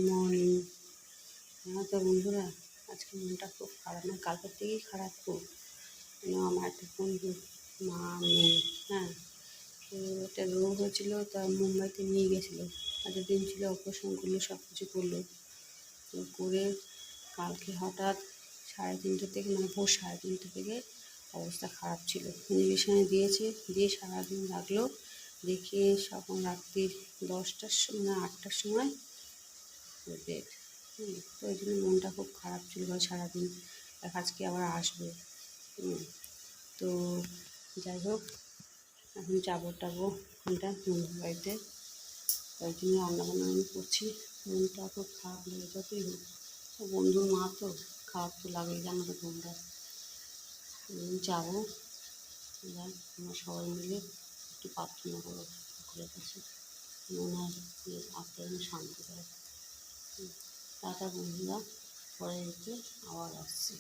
Morning. হ্যাঁ তো বন্ধুরা, আজকে মনটা খুব খারাপ, না কালকের থেকেই খারাপ খুব। আমার একটা বন্ধু মা মেয়ে, হ্যাঁ, তো একটা রোগ হয়েছিল, তা মুম্বাইতে নিয়ে গেছিলো। এতদিন ছিল, অপারেশন করলো, সব কিছু করলো, তো করে কালকে হঠাৎ 3:30 থেকে, মানে ভোর 3:30 থেকে অবস্থা খারাপ ছিল। ইঞ্জেকশানে দিয়েছে, দিয়ে সারাদিন রাখলো, দেখে সখন রাত্রির 10টার সময়, 8টার সময় ডেট। তো ওই জন্য মনটা খুব খারাপ ছিল সারাদিন। আজকে আবার আসবে। তো যাই হোক, এখন যাবো ওখানটা বন্ধুর বাড়িতে, তাই জন্য রান্নাবান্না আমি করছি। মনটা খুব খারাপ লাগে, যতই হোক বন্ধুর মা তো, খারাপ তো লাগেই, জানো তো তোমরা। যাবো, এবার আমরা সবাই মিলে একটু প্রার্থনা করবো ঠাকুরের কাছে, মনে হয় যে আত্মা যেন শান্তি পায়। টাটা বন্ধুরা, পরে এসে আবার আসছি।